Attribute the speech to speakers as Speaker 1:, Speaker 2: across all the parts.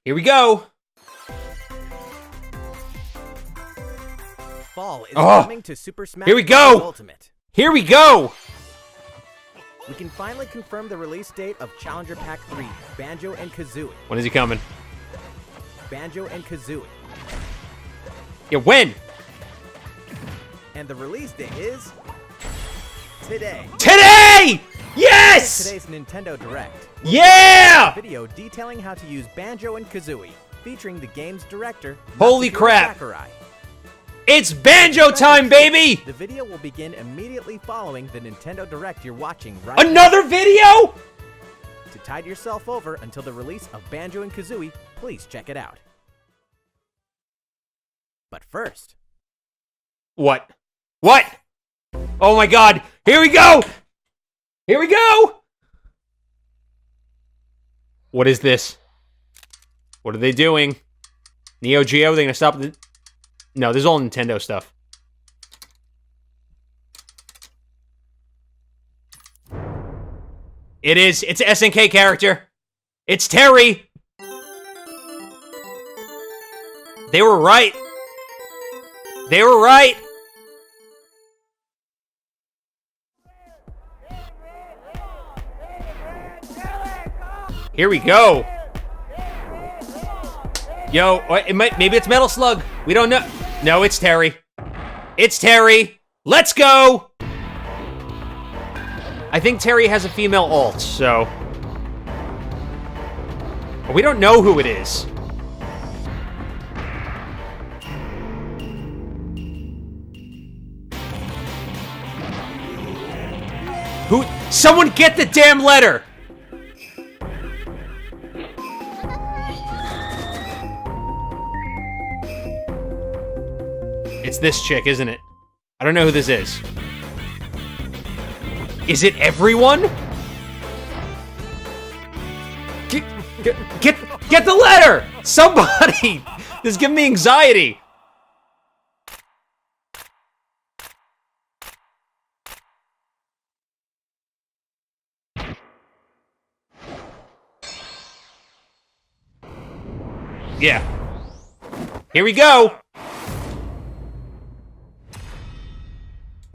Speaker 1: Here we go.
Speaker 2: Fall is coming to Super Smash
Speaker 1: Here we
Speaker 2: Bros.
Speaker 1: go.
Speaker 2: Ultimate.
Speaker 1: Here we go.
Speaker 2: We can finally confirm the release date of Challenger Pack 3, Banjo and Kazooie.
Speaker 1: When is he coming?
Speaker 2: Banjo and Kazooie.
Speaker 1: Yeah, when?
Speaker 2: And the release date is today.
Speaker 1: Today! Yes!
Speaker 2: Today's Nintendo Direct.
Speaker 1: Yeah!
Speaker 2: Video detailing how to use Banjo and Kazooie, featuring the game's director.
Speaker 1: Holy
Speaker 2: Natsuhiro
Speaker 1: crap.
Speaker 2: Sakurai.
Speaker 1: It's banjo time, baby!
Speaker 2: The video will begin immediately following the Nintendo Direct you're watching right
Speaker 1: Another video?
Speaker 2: To tide yourself over until the release of Banjo and Kazooie, please check it out. But first...
Speaker 1: What? What? Oh my god. Here we go! Here we go! What is this? What are they doing? Neo Geo, they're gonna stop the... No, this is all Nintendo stuff. It is. It's an SNK character. It's Terry. They were right. They were right. Here we go. Yo, maybe it's Metal Slug. We don't know. No, it's Terry. It's Terry. Let's go. I think Terry has a female alt, so... We don't know who it is. Who? Someone get the damn letter! It's this chick, isn't it? I don't know who this is. Is it everyone? Get the letter! Somebody! This is giving me anxiety. Yeah. Here we go.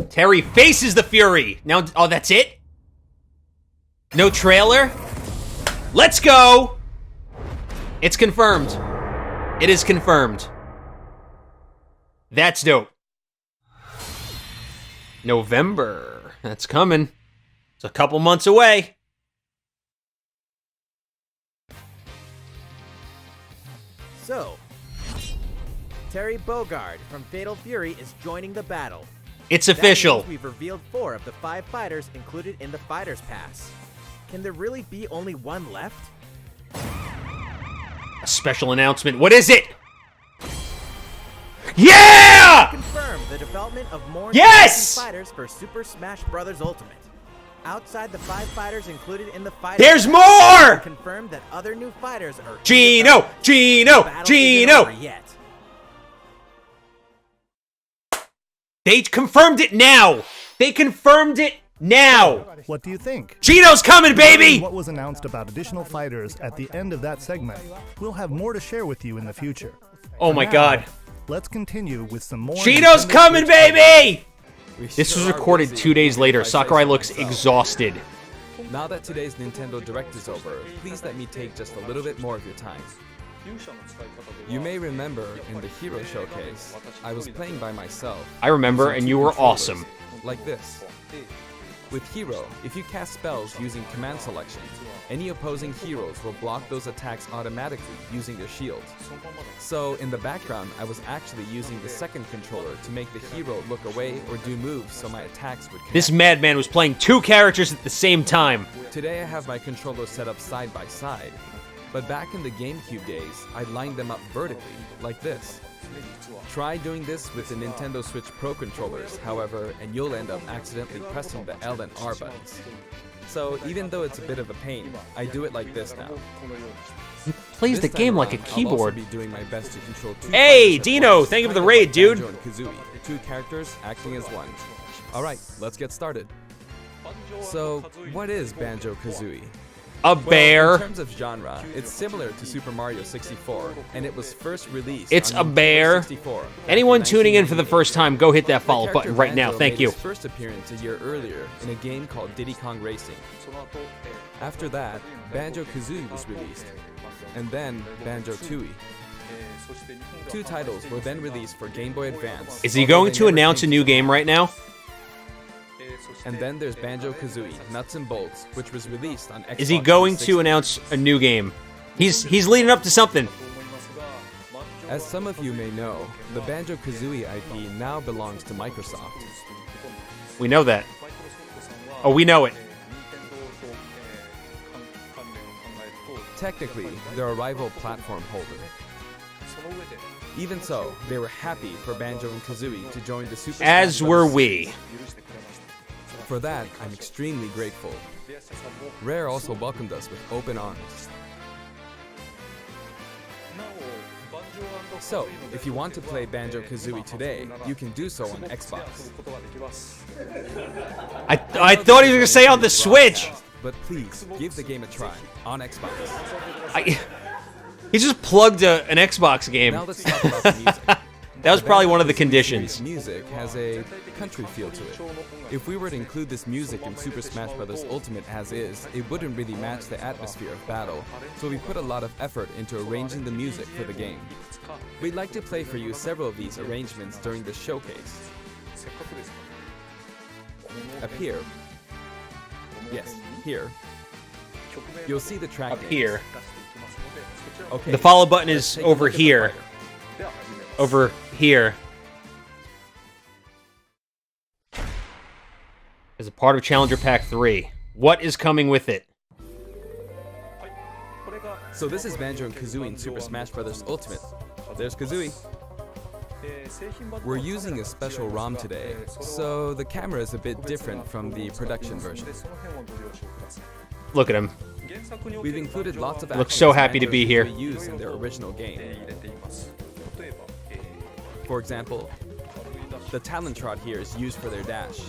Speaker 1: Terry faces the Fury. Now, oh, that's it? No trailer? Let's go! It's confirmed. It is confirmed. That's dope. November. That's coming. It's a couple months away.
Speaker 2: So, Terry Bogard from Fatal Fury is joining the battle.
Speaker 1: It's official.
Speaker 2: That means we've revealed 4 of the 5 fighters included in the Fighters Pass. Can there really be only one left?
Speaker 1: A special announcement. What is it? Yeah!
Speaker 2: Confirm the development of more
Speaker 1: Yes!
Speaker 2: fighters for Super Smash Bros. Ultimate. Outside the 5 fighters included in the Fighters
Speaker 1: There's
Speaker 2: Pass,
Speaker 1: more!
Speaker 2: Confirm that other new fighters are
Speaker 1: Gino! Gino! Gino!
Speaker 2: Yet.
Speaker 1: They confirmed it now! They confirmed it now!
Speaker 3: What do you think?
Speaker 1: Gino's coming, baby!
Speaker 3: What was announced about additional fighters at the end of that segment? We'll have more to share with you in the future.
Speaker 1: Oh my
Speaker 3: Now,
Speaker 1: god.
Speaker 3: Let's continue with some more.
Speaker 1: Gino's
Speaker 3: Nintendo
Speaker 1: coming,
Speaker 3: Switch
Speaker 1: baby!
Speaker 4: We
Speaker 1: This was
Speaker 4: sure are
Speaker 1: recorded
Speaker 4: busy.
Speaker 1: 2 days later.
Speaker 4: If I say
Speaker 1: Sakurai
Speaker 4: so
Speaker 1: looks
Speaker 4: myself.
Speaker 1: exhausted.
Speaker 4: Now that today's Nintendo Direct is over, please let me take just a little bit more of your time. You may remember in the Hero Showcase, I was playing by myself.
Speaker 1: I remember,
Speaker 4: using
Speaker 1: and
Speaker 4: 2
Speaker 1: you were
Speaker 4: controllers,
Speaker 1: awesome.
Speaker 4: Like this. With Hero, if you cast spells using command selection, any opposing heroes will block those attacks automatically using their shields. So in the background, I was actually using the second controller to make the hero look away or do moves so my attacks would connect.
Speaker 1: This madman was playing 2 characters at the same time.
Speaker 4: Today I have my controller set up side by side, but back in the GameCube days, I lined them up vertically, like this. Try doing this with the Nintendo Switch Pro controllers, however, and you'll end up accidentally pressing the L and R buttons. So even though it's a bit of a pain, I do it like this now.
Speaker 1: He plays the
Speaker 4: This
Speaker 1: game
Speaker 4: time
Speaker 1: like a
Speaker 4: around,
Speaker 1: keyboard.
Speaker 4: I'll also be doing my best to control 2
Speaker 1: Hey,
Speaker 4: fighters at
Speaker 1: Dino,
Speaker 4: once,
Speaker 1: thank you for the
Speaker 4: kind of
Speaker 1: raid,
Speaker 4: like
Speaker 1: dude.
Speaker 4: Banjo and Kazooie, 2 characters acting as one. Alright, let's get started. So, what is Banjo Kazooie?
Speaker 1: A
Speaker 4: Well,
Speaker 1: bear.
Speaker 4: in terms of genre, it's similar to Super Mario 64, and it was first released
Speaker 1: It's
Speaker 4: on
Speaker 1: a
Speaker 4: Nintendo
Speaker 1: bear.
Speaker 4: 64 back
Speaker 1: Anyone
Speaker 4: in
Speaker 1: tuning in for the
Speaker 4: 1998.
Speaker 1: first time, go hit that
Speaker 4: The
Speaker 1: follow
Speaker 4: character
Speaker 1: button right now.
Speaker 4: Banjo
Speaker 1: Thank
Speaker 4: made
Speaker 1: you.
Speaker 4: his first appearance a year earlier in a game called Diddy Kong Racing. After that, Banjo Kazooie was released, and then Banjo Tooie. Two titles were then released for Game Boy Advance.
Speaker 1: Is he
Speaker 4: although
Speaker 1: going
Speaker 4: they
Speaker 1: to
Speaker 4: never
Speaker 1: announce a
Speaker 4: came
Speaker 1: new
Speaker 4: to
Speaker 1: game right now?
Speaker 4: And then there's Banjo Kazooie Nuts and Bolts, which was released on Xbox
Speaker 1: Is he going
Speaker 4: 360.
Speaker 1: to announce a new game? He's leading up to something.
Speaker 4: As some of you may know, the Banjo Kazooie IP now belongs to Microsoft.
Speaker 1: We know that. Oh, we know it.
Speaker 4: Technically, they're a rival platform holder. Even so, they were happy for Banjo and Kazooie to join the Super
Speaker 1: As
Speaker 4: Smash
Speaker 1: were
Speaker 4: Bros.
Speaker 1: we.
Speaker 4: series. For that, I'm extremely grateful. Rare also welcomed us with open arms. So, if you want to play Banjo Kazooie today, you can do so on Xbox.
Speaker 1: I thought he was gonna say on the Switch.
Speaker 4: But please, give the game a try on Xbox.
Speaker 1: He just plugged an Xbox game.
Speaker 4: Now let's talk about the music.
Speaker 1: That was
Speaker 4: The
Speaker 1: probably
Speaker 4: Banjo
Speaker 1: one of the
Speaker 4: Kazooie
Speaker 1: conditions.
Speaker 4: series music has a country feel to it. If we were to include this music in Super Smash Bros. Ultimate as is, it wouldn't really match the atmosphere of battle, so we put a lot of effort into arranging the music for the game. We'd like to play for you several of these arrangements during the showcase. Up here. Yes, here. You'll see the track
Speaker 1: Up
Speaker 4: names.
Speaker 1: here.
Speaker 4: Okay.
Speaker 1: The follow button
Speaker 4: let's
Speaker 1: is
Speaker 4: take a
Speaker 1: over
Speaker 4: look at the
Speaker 1: here.
Speaker 4: fighter.
Speaker 1: Over here. As a part of Challenger Pack 3. What is coming with it?
Speaker 4: So this is Banjo and Kazooie in Super Smash Bros. Ultimate. There's Kazooie. We're using a special ROM today, so the camera is a bit different from the production version.
Speaker 1: Look at him.
Speaker 4: We've included lots of
Speaker 1: Looks so
Speaker 4: actions
Speaker 1: happy to
Speaker 4: Banjo
Speaker 1: be
Speaker 4: and
Speaker 1: here.
Speaker 4: Kazooie use in their original game. For example, the talent trot here is used for their dash.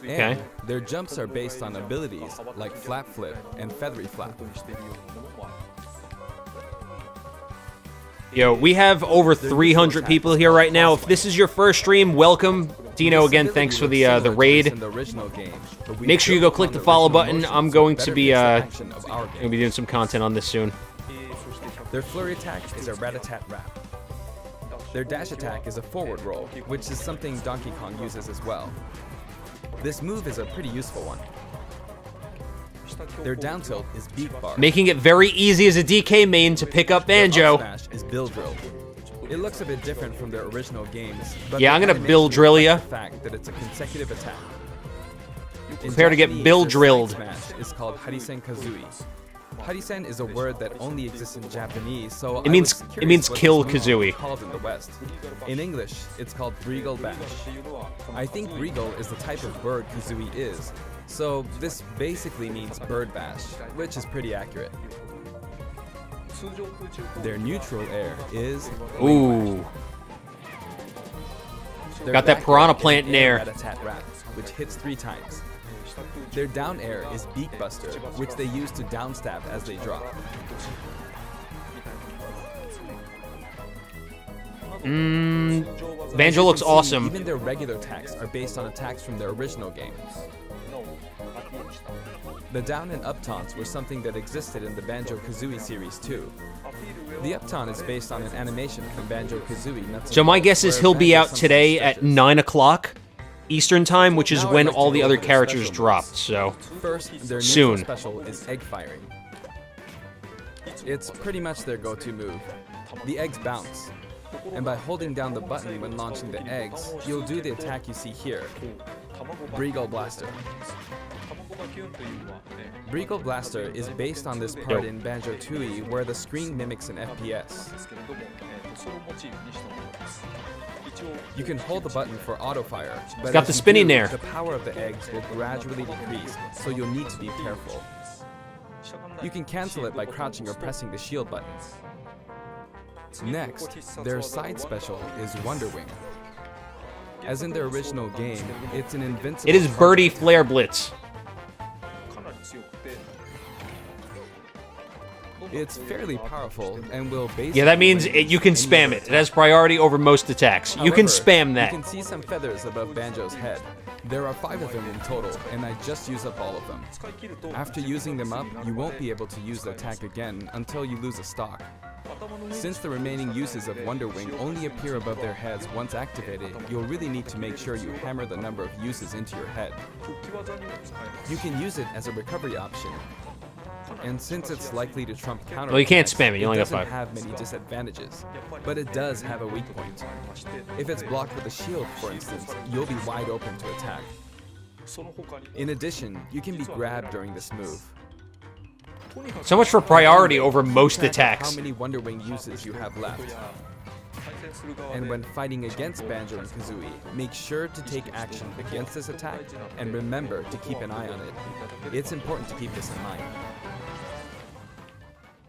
Speaker 1: Okay.
Speaker 4: And their jumps are based on abilities like Flap Flip and Feathery Flap.
Speaker 1: Yo, we have over 300 people here right now. If this is your first stream, welcome. Dino, again, thanks for the raid. Make sure you go click the follow button. I'm going to be doing some content on this soon.
Speaker 4: Their flurry attack is a rat-a-tat-rap. Their dash attack is a forward roll, which is something Donkey Kong uses as well. This move is a pretty useful one. Their down tilt is beat bar.
Speaker 1: Making it very easy as a DK main to pick up Banjo.
Speaker 4: Their up smash is Bill Drill. It looks a bit different from their original games, but
Speaker 1: Yeah,
Speaker 4: the
Speaker 1: I'm gonna
Speaker 4: animation
Speaker 1: Bill drill ya.
Speaker 4: reflects the fact that it's a consecutive attack. In
Speaker 1: Prepare to get
Speaker 4: Japanese,
Speaker 1: Bill
Speaker 4: the side
Speaker 1: drilled.
Speaker 4: Smash is called Harisen Kazooie. Harisen is a word that only exists in Japanese, so
Speaker 1: It means-
Speaker 4: I was
Speaker 1: it means
Speaker 4: curious what
Speaker 1: kill
Speaker 4: this move
Speaker 1: Kazooie.
Speaker 4: is called in the West. In English, it's called Breagle Bash. I think Breagle is the type of bird Kazooie is, so this basically means bird bash, which is pretty accurate. Their neutral air is
Speaker 1: Ooh.
Speaker 4: Their
Speaker 1: Got that
Speaker 4: back
Speaker 1: piranha
Speaker 4: air is
Speaker 1: plant in air.
Speaker 4: rat-a-tat-rat, which hits 3 times. Their down air is Beak Buster, which they use to down stab as they drop.
Speaker 1: Banjo
Speaker 4: As you
Speaker 1: looks
Speaker 4: can see,
Speaker 1: awesome.
Speaker 4: Even their regular attacks are based on attacks from their original game. The down and up taunts were something that existed in the Banjo-Kazooie series too. The up taunt is based on an animation from Banjo-Kazooie. Nuts
Speaker 1: So
Speaker 4: and
Speaker 1: my
Speaker 4: Bolts,
Speaker 1: guess is
Speaker 4: where
Speaker 1: he'll be
Speaker 4: Banjo
Speaker 1: out
Speaker 4: sometimes
Speaker 1: today at
Speaker 4: stretches.
Speaker 1: 9 o'clock Eastern time, which is
Speaker 4: Now I'd
Speaker 1: when
Speaker 4: like to
Speaker 1: all
Speaker 4: go
Speaker 1: the other
Speaker 4: over their
Speaker 1: characters
Speaker 4: special
Speaker 1: dropped,
Speaker 4: moves.
Speaker 1: so...
Speaker 4: First, their
Speaker 1: Soon.
Speaker 4: neutral special is egg firing. It's pretty much their go-to move. The eggs bounce, and by holding down the button when launching the eggs, you'll do the attack you see here, Breagle Blaster. Breagle Blaster is based on this part
Speaker 1: Yo.
Speaker 4: in Banjo Tooie where the screen mimics an FPS. You can hold the button for auto fire, but
Speaker 1: got
Speaker 4: as
Speaker 1: the
Speaker 4: you
Speaker 1: spinning
Speaker 4: do,
Speaker 1: there.
Speaker 4: the power of the eggs will gradually decrease, so you'll need to be careful. You can cancel it by crouching or pressing the shield button. Next, their side special is Wonder Wing. As in their original game, it's an invincible
Speaker 1: It is
Speaker 4: target
Speaker 1: Birdie
Speaker 4: attack.
Speaker 1: Flare Blitz.
Speaker 4: It's fairly powerful and will basically...
Speaker 1: Yeah, that means you can spam it. It has priority over most attacks. You can spam that.
Speaker 4: You can see some feathers above Banjo's head. There are 5 of them in total, and I just used up all of them. After using them up, you won't be able to use the attack again until you lose a stock. Since the remaining uses of Wonder Wing only appear above their heads once activated, you'll really need to make sure you hammer the number of uses into your head. You can use it as a recovery option. And since it's likely to trump counter,
Speaker 1: well, you can't spam it. You only got 5.
Speaker 4: It doesn't have many disadvantages, but it does have a weak point. If it's blocked with a shield, for instance, you'll be wide open to attack. In addition, you can be grabbed during this move.
Speaker 1: So much for priority over most
Speaker 4: Keep track of
Speaker 1: attacks.
Speaker 4: How many Wonder Wing uses you have left. And when fighting against Banjo and Kazooie, make sure to take action against this attack and remember to keep an eye on it. It's important to keep this in mind.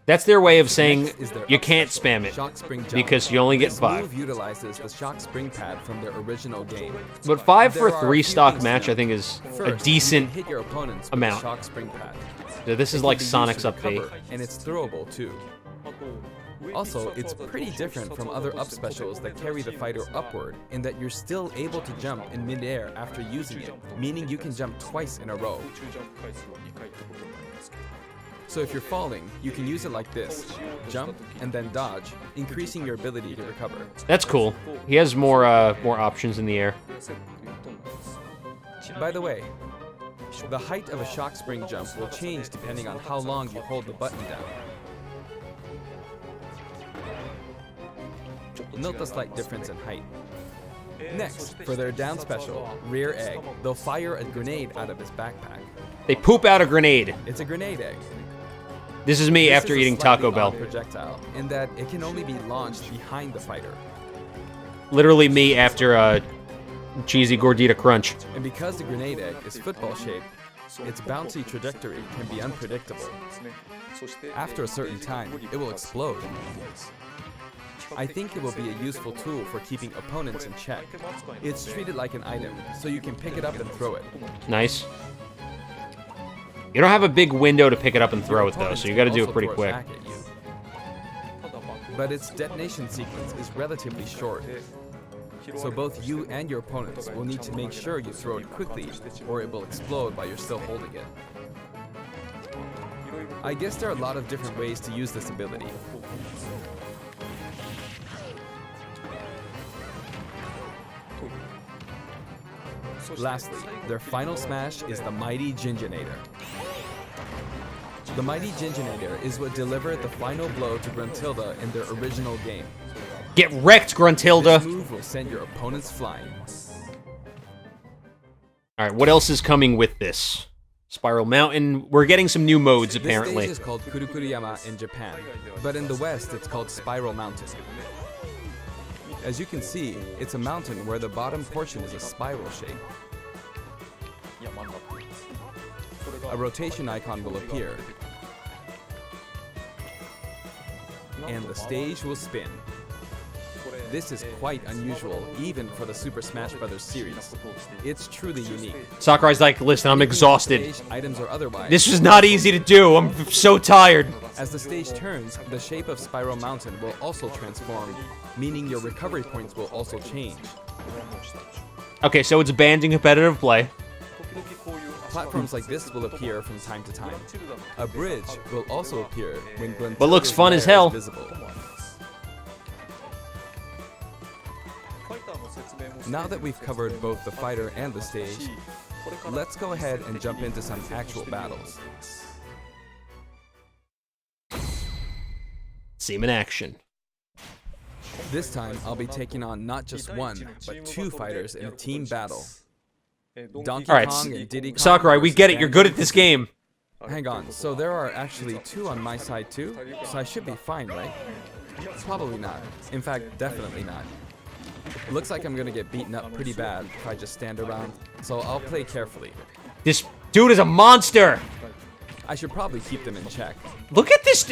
Speaker 1: That's their way of saying
Speaker 4: Next is their
Speaker 1: you can't
Speaker 4: up special,
Speaker 1: spam it
Speaker 4: Shock Spring Jump.
Speaker 1: because you only get
Speaker 4: This
Speaker 1: 5.
Speaker 4: move utilizes the Shock Spring pad from their original game.
Speaker 1: But 5 for
Speaker 4: There
Speaker 1: a
Speaker 4: are
Speaker 1: 3
Speaker 4: a few
Speaker 1: stock
Speaker 4: things to
Speaker 1: match,
Speaker 4: note.
Speaker 1: I think, is
Speaker 4: First,
Speaker 1: a
Speaker 4: you
Speaker 1: decent
Speaker 4: can hit your opponents with
Speaker 1: amount.
Speaker 4: the Shock Spring pad.
Speaker 1: So this is
Speaker 4: It
Speaker 1: like
Speaker 4: can be
Speaker 1: Sonic's
Speaker 4: used to
Speaker 1: update.
Speaker 4: recover, and it's throwable too. Also, it's pretty different from other up specials that carry the fighter upward in that you're still able to jump in midair after using it, meaning you can jump twice in a row. So if you're falling, you can use it like this. Jump and then dodge, increasing your ability to recover.
Speaker 1: That's cool. He has more options in the air.
Speaker 4: By the way, the height of a shock spring jump will change depending on how long you hold the button down. Note the slight difference in height. Next, for their down special, Rear Egg, they'll fire a grenade out of his backpack.
Speaker 1: They poop out a grenade.
Speaker 4: It's a grenade egg.
Speaker 1: This is me
Speaker 4: This
Speaker 1: after
Speaker 4: is a
Speaker 1: eating
Speaker 4: slightly
Speaker 1: Taco Bell.
Speaker 4: odd projectile in that it can only be launched behind the fighter.
Speaker 1: Literally me after a cheesy gordita crunch.
Speaker 4: And because the grenade egg is football shaped, its bouncy trajectory can be unpredictable. After a certain time, it will explode. I think it will be a useful tool for keeping opponents in check. It's treated like an item, so you can pick it up and throw it.
Speaker 1: Nice. You don't have a big window to pick it up and throw it, though,
Speaker 4: Opponents
Speaker 1: so you gotta
Speaker 4: can
Speaker 1: do it
Speaker 4: also
Speaker 1: pretty
Speaker 4: throw
Speaker 1: quick.
Speaker 4: back at you. But its detonation sequence is relatively short. So both you and your opponents will need to make sure you throw it quickly, or it will explode while you're still holding it. I guess there are a lot of different ways to use this ability. Lastly, their final smash is the Mighty Ginginator. The Mighty Ginginator is what delivered the final blow to Gruntilda in their original game.
Speaker 1: Get wrecked, Gruntilda!
Speaker 4: This move will send your opponents flying.
Speaker 1: Alright, what else is coming with this? Spiral Mountain. We're getting some new modes, apparently.
Speaker 4: This stage is called Kurukuriyama in Japan, but in the West it's called Spiral Mountain. As you can see, it's a mountain where the bottom portion is a spiral shape. A rotation icon will appear, and the stage will spin. This is quite unusual, even for the Super Smash Bros. Series. It's truly unique.
Speaker 1: Sakurai's like, listen, I'm exhausted.
Speaker 4: Stage, items or otherwise.
Speaker 1: This was not easy to do. I'm so tired.
Speaker 4: As the stage turns, the shape of Spiral Mountain will also transform, meaning your recovery points will also change.
Speaker 1: Okay, so it's banned in competitive play.
Speaker 4: Platforms like this will appear from time to time. A bridge will also appear when Gruntilda's
Speaker 1: But looks fun as
Speaker 4: lair
Speaker 1: hell.
Speaker 4: is visible. Now that we've covered both the fighter and the stage, let's go ahead and jump into some actual battles.
Speaker 1: See him in action.
Speaker 4: This time, I'll be taking on not just one, but 2 fighters in a team battle. Donkey
Speaker 1: Alright,
Speaker 4: Kong and Diddy Kong
Speaker 1: Sakurai, we
Speaker 4: versus
Speaker 1: get it. You're good at
Speaker 4: Banjo.
Speaker 1: this game.
Speaker 4: Hang on, so there are actually 2 on my side too? So I should be fine, right? Probably not. In fact, definitely not. Looks like I'm gonna get beaten up pretty bad if I just stand around, so I'll play carefully.
Speaker 1: This dude is a monster.
Speaker 4: I should probably keep them in check.
Speaker 1: Look at this.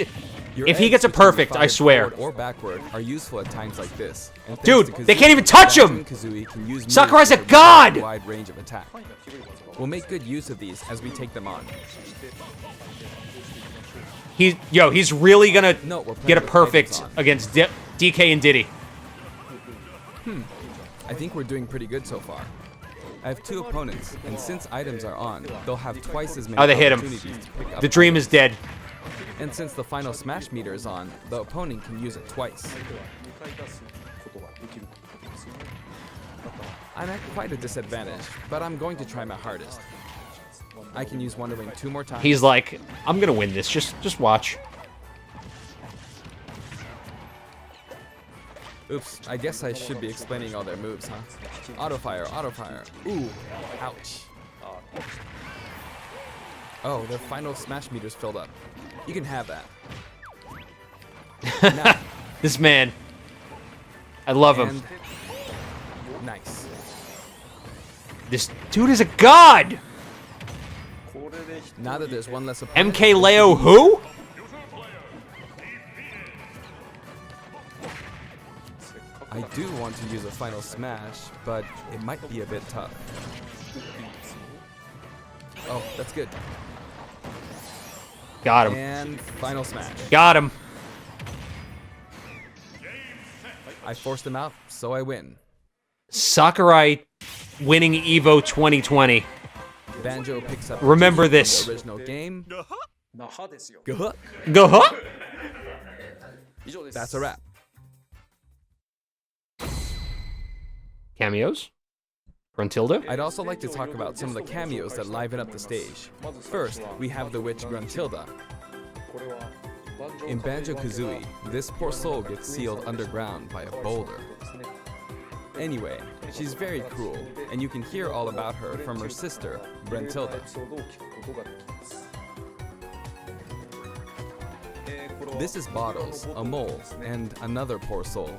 Speaker 4: Your
Speaker 1: If he
Speaker 4: eggs
Speaker 1: gets a
Speaker 4: that can be
Speaker 1: perfect, I
Speaker 4: fired
Speaker 1: swear.
Speaker 4: forward or backward are useful at times like this. And thanks
Speaker 1: Dude,
Speaker 4: to
Speaker 1: they
Speaker 4: Kazooie,
Speaker 1: can't even touch
Speaker 4: Banjo
Speaker 1: him!
Speaker 4: and Kazooie can use moves
Speaker 1: Sakurai's a
Speaker 4: with
Speaker 1: god!
Speaker 4: wide range of attack. We'll make good use of these as we take them on.
Speaker 1: He's really gonna
Speaker 4: No, we're playing
Speaker 1: get a
Speaker 4: with
Speaker 1: perfect
Speaker 4: items on.
Speaker 1: against DK and Diddy.
Speaker 4: I think we're doing pretty good so far. I have 2 opponents, and since items are on, they'll have twice as many
Speaker 1: Oh, they hit him.
Speaker 4: opportunities to pick up.
Speaker 1: The dream is dead.
Speaker 4: And since the final smash meter is on, the opponent can use it twice. I'm at quite a disadvantage, but I'm going to try my hardest. I can use Wonder Wing 2 more times.
Speaker 1: He's like, I'm gonna win this. Just watch.
Speaker 4: Oops, I guess I should be explaining all their moves, huh? Auto fire, auto fire. Ooh, ouch. Oh, their final smash meter's filled up. You can have that. Now,
Speaker 1: This man. I love him.
Speaker 4: and nice.
Speaker 1: This dude is a god!
Speaker 4: Now that there's one less opponent,
Speaker 1: MK Leo who?
Speaker 4: I do want to use a final smash, but it might be a bit tough. Oh, that's good.
Speaker 1: Got him.
Speaker 4: And final smash.
Speaker 1: Got him.
Speaker 4: I forced him out, so I win.
Speaker 1: Sakurai winning Evo 2020.
Speaker 4: Banjo picks up.
Speaker 1: Remember
Speaker 4: from
Speaker 1: this.
Speaker 4: The original game. Gah.
Speaker 1: Go huh?
Speaker 4: That's a wrap.
Speaker 1: Cameos? Gruntilda?
Speaker 4: I'd also like to talk about some of the cameos that liven up the stage. First, we have the witch Gruntilda. In Banjo Kazooie, this poor soul gets sealed underground by a boulder. Anyway, she's very cruel, and you can hear all about her from her sister, Gruntilda. This is Bottles, a mole, and another poor soul.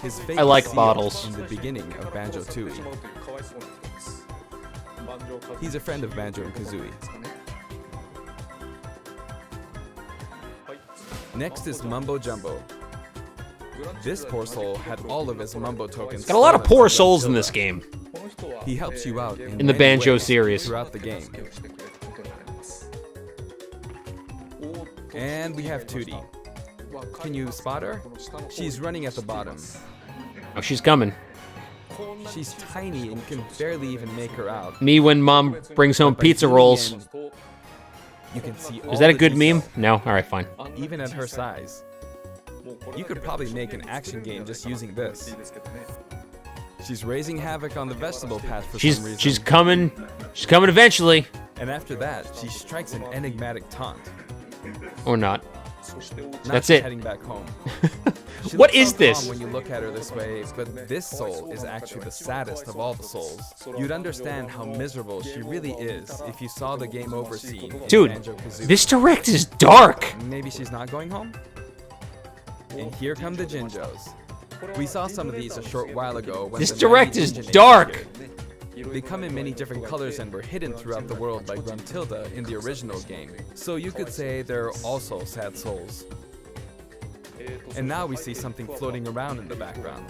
Speaker 4: His fate
Speaker 1: I like
Speaker 4: is sealed
Speaker 1: Bottles.
Speaker 4: in the beginning of Banjo Tooie. He's a friend of Banjo and Kazooie. Next is Mumbo Jumbo. This poor soul had all of his Mumbo tokens.
Speaker 1: Got a lot of
Speaker 4: stolen
Speaker 1: poor
Speaker 4: from
Speaker 1: souls in
Speaker 4: Gruntilda.
Speaker 1: this game.
Speaker 4: He helps you out in
Speaker 1: the
Speaker 4: many
Speaker 1: Banjo
Speaker 4: ways
Speaker 1: series.
Speaker 4: throughout the game. And we have Tootie. Can you spot her? She's running at the bottom.
Speaker 1: Oh, she's coming.
Speaker 4: She's tiny and can barely even make her out.
Speaker 1: Me when mom brings home
Speaker 4: By
Speaker 1: pizza
Speaker 4: zooming
Speaker 1: rolls.
Speaker 4: in, you can see all
Speaker 1: Is that a
Speaker 4: the
Speaker 1: good meme?
Speaker 4: details,
Speaker 1: No? Alright, fine.
Speaker 4: even at her size. You could probably make an action game just using this. She's raising havoc on the vegetable patch for some reason.
Speaker 1: She's coming. She's coming eventually.
Speaker 4: And after that, she strikes an enigmatic taunt.
Speaker 1: Or not.
Speaker 4: Now
Speaker 1: That's
Speaker 4: she's
Speaker 1: it.
Speaker 4: heading back home. She
Speaker 1: What
Speaker 4: looks
Speaker 1: is
Speaker 4: so
Speaker 1: this?
Speaker 4: calm when you look at her this way, but this soul is actually the saddest of all the souls. You'd understand how miserable she really is if you saw the game over scene in
Speaker 1: Dude,
Speaker 4: Banjo-Kazooie.
Speaker 1: this direct is dark.
Speaker 4: Maybe she's not going home? And here come the Jinjos. We saw some of these a short while ago when
Speaker 1: This
Speaker 4: the
Speaker 1: direct
Speaker 4: 90
Speaker 1: is
Speaker 4: Ninja
Speaker 1: dark.
Speaker 4: appeared. They come in many different colors and were hidden throughout the world by Gruntilda in the original game. So you could say they're also sad souls. And now we see something floating around in the background.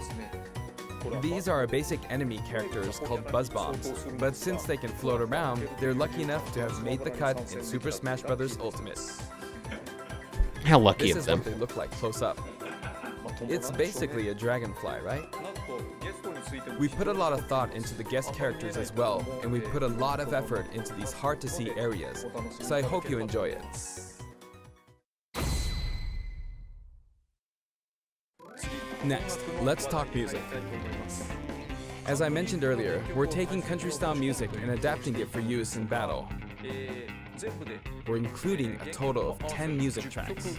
Speaker 4: These are our basic enemy characters called Buzz Bombs, but since they can float around, they're lucky enough to have made the cut in Super Smash Bros. Ultimate.
Speaker 1: How lucky
Speaker 4: This
Speaker 1: of
Speaker 4: is
Speaker 1: them.
Speaker 4: what they look like close up. It's basically a dragonfly, right? We put a lot of thought into the guest characters as well, and we put a lot of effort into these hard-to-see areas, so I hope you enjoy it. Next, let's talk music. As I mentioned earlier, we're taking country-style music and adapting it for use in battle. We're including a total of 10 music tracks.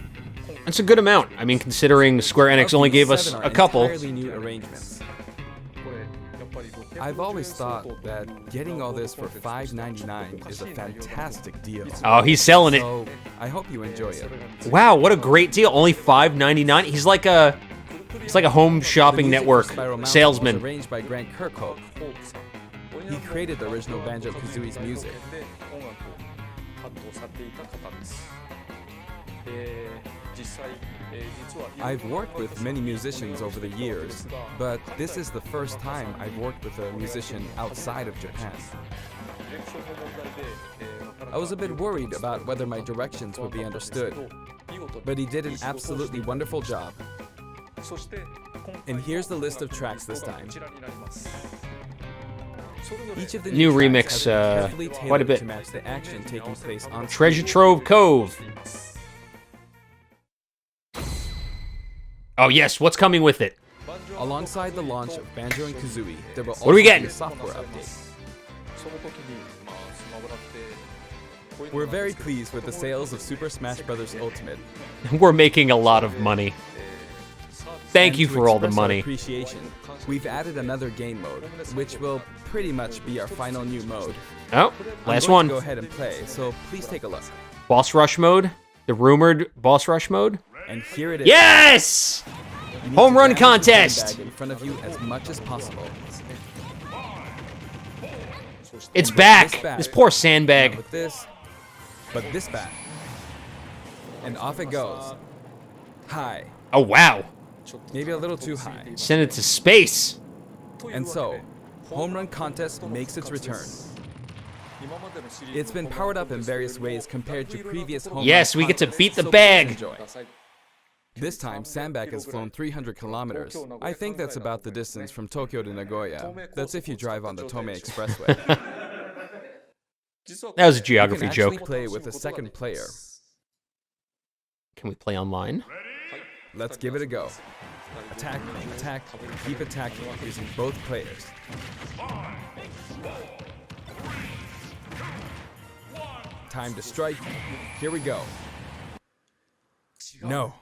Speaker 1: That's a good amount. I mean, considering Square Enix only gave us
Speaker 4: 7
Speaker 1: a
Speaker 4: are
Speaker 1: couple.
Speaker 4: entirely new arrangements. I've always thought that getting all this for $5.99 is a fantastic deal.
Speaker 1: Oh, he's selling it.
Speaker 4: So I hope you enjoy it.
Speaker 1: Wow, what a great deal. Only $5.99. He's like a home shopping
Speaker 4: The music
Speaker 1: network
Speaker 4: for Spiral Mountain was
Speaker 1: salesman.
Speaker 4: arranged by Grant Kirkhope. He created the original Banjo-Kazooie's music. I've worked with many musicians over the years, but this is the first time I've worked with a musician outside of Japan. I was a bit worried about whether my directions would be understood, but he did an absolutely wonderful job. And here's the list of tracks this time. Each of the
Speaker 1: New
Speaker 4: tracks
Speaker 1: remix,
Speaker 4: has been carefully
Speaker 1: quite a
Speaker 4: tailored
Speaker 1: bit.
Speaker 4: to match the action taking place on
Speaker 1: Treasure
Speaker 4: screen.
Speaker 1: Trove Cove. Oh yes, what's coming with it?
Speaker 4: Alongside the launch of Banjo and Kazooie, there will
Speaker 1: What are we
Speaker 4: also be
Speaker 1: getting?
Speaker 4: a software update. We're very pleased with the sales of Super Smash Bros. Ultimate.
Speaker 1: We're making a lot of money. Thank
Speaker 4: And
Speaker 1: you
Speaker 4: to
Speaker 1: for all the
Speaker 4: express our
Speaker 1: money.
Speaker 4: appreciation, we've added another game mode, which will pretty much be our final new mode.
Speaker 1: Oh,
Speaker 4: I'm
Speaker 1: last
Speaker 4: going
Speaker 1: one.
Speaker 4: to go ahead and play, so please take a look.
Speaker 1: Boss rush mode. The rumored boss rush mode.
Speaker 4: And here it is.
Speaker 1: Yes!
Speaker 4: You need
Speaker 1: Home
Speaker 4: to
Speaker 1: run
Speaker 4: damage the
Speaker 1: contest!
Speaker 4: sandbag in front of you as much as possible.
Speaker 1: It's
Speaker 4: And with
Speaker 1: back.
Speaker 4: this bat,
Speaker 1: This poor
Speaker 4: not
Speaker 1: sandbag.
Speaker 4: with this, but this bat. And off it goes. High.
Speaker 1: Oh wow.
Speaker 4: Maybe a little too high.
Speaker 1: Send it to space.
Speaker 4: And so, Home Run Contest makes its return. It's been powered up in various ways compared to previous Home
Speaker 1: Yes,
Speaker 4: Run
Speaker 1: we get to
Speaker 4: contests,
Speaker 1: beat the
Speaker 4: so please
Speaker 1: bag.
Speaker 4: enjoy. This time, Sandbag has flown 300 kilometers. I think that's about the distance from Tokyo to Nagoya. That's if you drive on the Tomei Expressway.
Speaker 1: That was a
Speaker 4: You
Speaker 1: geography
Speaker 4: can actually
Speaker 1: joke.
Speaker 4: play with a second player.
Speaker 1: Can we play online?
Speaker 4: Let's give it a go. Attack, attack, keep attacking using both players. Time to strike. Here we go. No.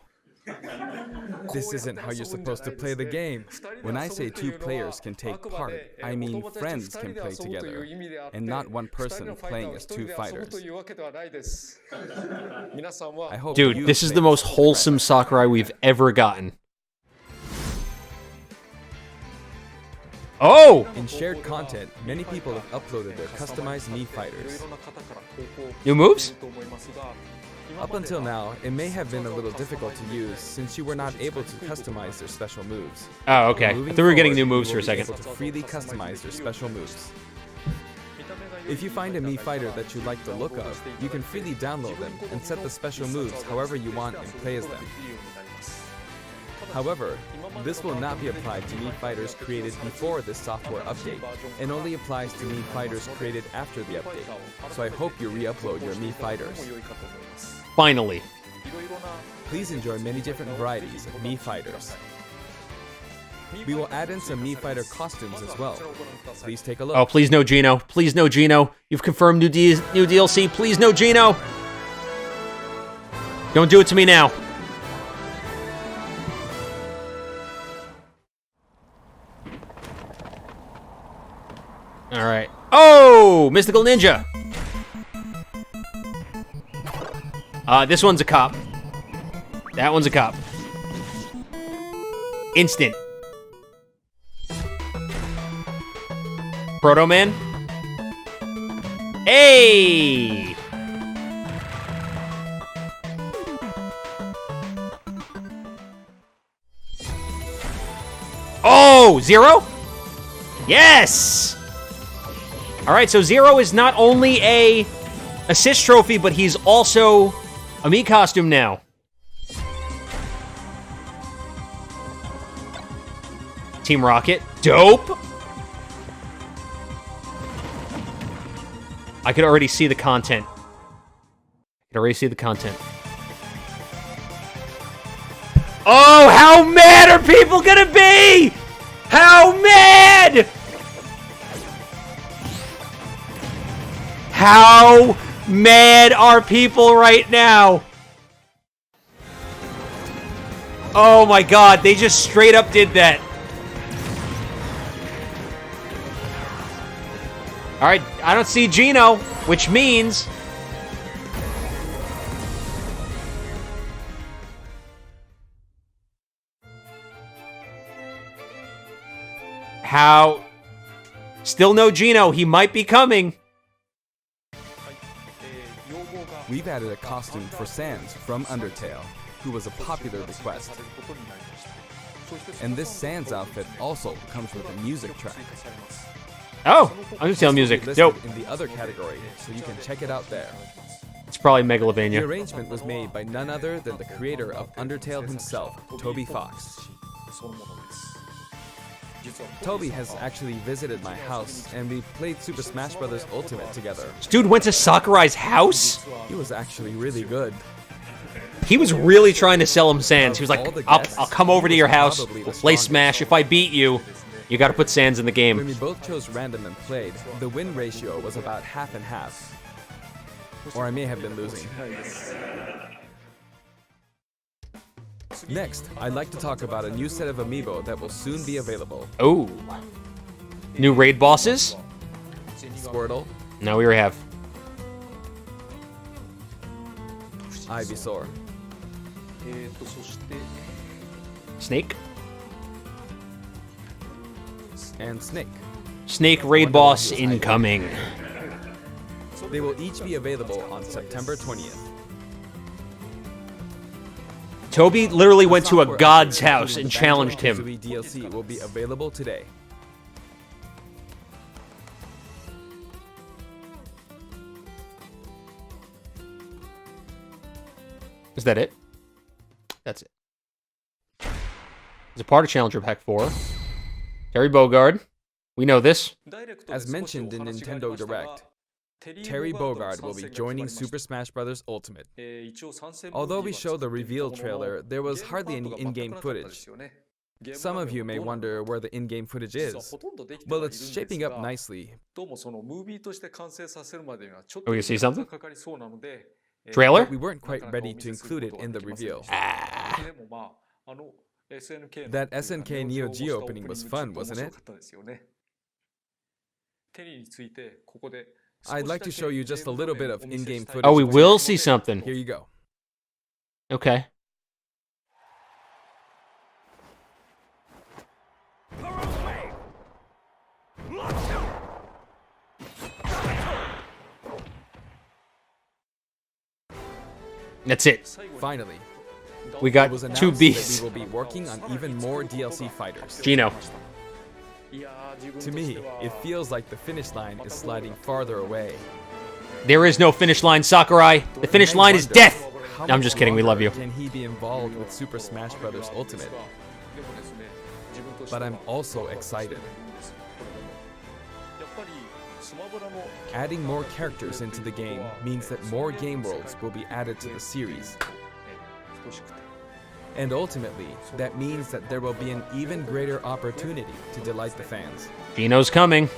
Speaker 4: This isn't how you're supposed to play the game. When I say two players can take part, I mean friends can play together, and not one person playing as two fighters. I hope
Speaker 1: Dude,
Speaker 4: you
Speaker 1: this is
Speaker 4: play
Speaker 1: the most
Speaker 4: as
Speaker 1: wholesome
Speaker 4: friends.
Speaker 1: Sakurai we've ever gotten. Oh!
Speaker 4: In shared content, many people have uploaded their customized Mii fighters.
Speaker 1: New moves?
Speaker 4: Up until now, it may have been a little difficult to use since you were not able to customize their special moves.
Speaker 1: Oh, okay. I
Speaker 4: Moving
Speaker 1: thought we were getting
Speaker 4: forward,
Speaker 1: new moves
Speaker 4: you
Speaker 1: for a
Speaker 4: will be
Speaker 1: second.
Speaker 4: able to freely customize their special moves. If you find a Mii fighter that you like the look of, you can freely download them and set the special moves however you want and play as them. However, this will not be applied to Mii fighters created before this software update, and only applies to Mii fighters created after the update. So I hope you re-upload your Mii fighters.
Speaker 1: Finally.
Speaker 4: Please enjoy many different varieties of Mii fighters. We will add in some Mii fighter costumes as well. Please take a look.
Speaker 1: Oh, please no Gino. Please no Gino. You've confirmed new DLC. Please no Gino. Don't do it to me now. All right. Oh, Mystical Ninja. This one's a cop. That one's a cop. Instant. Proto Man. Hey! Oh, Zero? Yes! All right, so Zero is not only a assist trophy, but he's also a Mii costume now. Team Rocket. Dope! I could already see the content. Oh, how mad are people gonna be? How mad? How mad are people right now? Oh my god, they just straight up did that. Alright, I don't see Gino, which means... How... Still no Gino, he might be coming.
Speaker 4: We've added a costume for Sans from Undertale, who was a popular request. And this Sans outfit also comes with a music track.
Speaker 1: Oh, Undertale music.
Speaker 4: Listed
Speaker 1: Dope.
Speaker 4: in the other category, so you can check it out there.
Speaker 1: It's probably
Speaker 4: The
Speaker 1: Megalovania.
Speaker 4: arrangement was made by none other than the creator of Undertale himself, Toby Fox. Toby has actually visited my house, and we played Super Smash Bros. Ultimate together.
Speaker 1: This dude went to Sakurai's house?
Speaker 4: He was actually really good.
Speaker 1: He was really trying to sell him Sans. He was like, I'll come over to your house, we'll play Smash. If I beat you, you gotta put Sans in the
Speaker 4: When
Speaker 1: game.
Speaker 4: we both chose random and played, the win ratio was about half and half. Or I may have been losing. Next, I'd like to talk about a new set of amiibo that will soon be available.
Speaker 1: Oh. New raid bosses?
Speaker 4: Squirtle,
Speaker 1: No, we already have.
Speaker 4: Ivysaur,
Speaker 1: Snake?
Speaker 4: and Snake.
Speaker 1: Snake raid boss incoming.
Speaker 4: They will each be available on September 20th.
Speaker 1: Toby literally went to
Speaker 4: Software
Speaker 1: a god's
Speaker 4: update,
Speaker 1: house
Speaker 4: including
Speaker 1: and
Speaker 4: Banjo
Speaker 1: challenged
Speaker 4: and
Speaker 1: him.
Speaker 4: Kazooie DLC will be available today.
Speaker 1: Is that it? That's it. It's a part of Challenger Pack 4. Terry Bogard. We know this.
Speaker 4: As mentioned in Nintendo Direct, Terry Bogard will be joining Super Smash Bros. Ultimate. Although we showed the reveal trailer, there was hardly any in-game footage. Some of you may wonder where the in-game footage is. Well, it's shaping up nicely.
Speaker 1: Are we gonna see something? Trailer?
Speaker 4: But we weren't quite ready to include it in the reveal. That SNK Neo Geo opening was fun, wasn't it? I'd like to show you just a little bit of in-game footage.
Speaker 1: Oh, we will see something.
Speaker 4: Here you go.
Speaker 1: Okay. That's it.
Speaker 4: Finally,
Speaker 1: We
Speaker 4: it
Speaker 1: got
Speaker 4: was
Speaker 1: 2
Speaker 4: announced that
Speaker 1: beasts.
Speaker 4: we will be working on even more DLC fighters.
Speaker 1: Gino.
Speaker 4: To me, it feels like the finish line is sliding farther away.
Speaker 1: There is no finish line, Sakurai. The finish line is death. No, I'm just kidding. We love you.
Speaker 4: Can he be involved with Super Smash Bros. Ultimate? But I'm also excited. Adding more characters into the game means that more game worlds will be added to the series. And ultimately, that means that there will be an even greater opportunity to delight the fans.
Speaker 1: Gino's coming.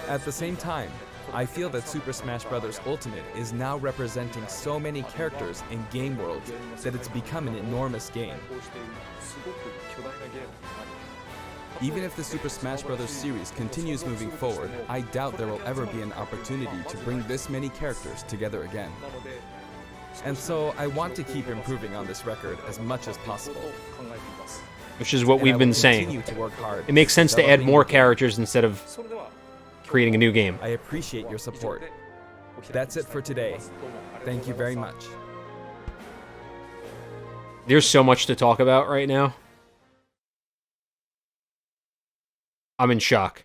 Speaker 4: At the same time, I feel that Super Smash Bros. Ultimate is now representing so many characters in game worlds that it's become an enormous game. Even if the Super Smash Bros. Series continues moving forward, I doubt there will ever be an opportunity to bring this many characters together again. And so I want to keep improving on this record as much as possible.
Speaker 1: Which is what
Speaker 4: And I
Speaker 1: we've
Speaker 4: will
Speaker 1: been
Speaker 4: continue
Speaker 1: saying.
Speaker 4: to work hard,
Speaker 1: It makes sense to add
Speaker 4: developing
Speaker 1: more
Speaker 4: new games.
Speaker 1: characters instead of creating a new game.
Speaker 4: I appreciate your support. That's it for today. Thank you very much.
Speaker 1: There's so much to talk about right now. I'm in shock.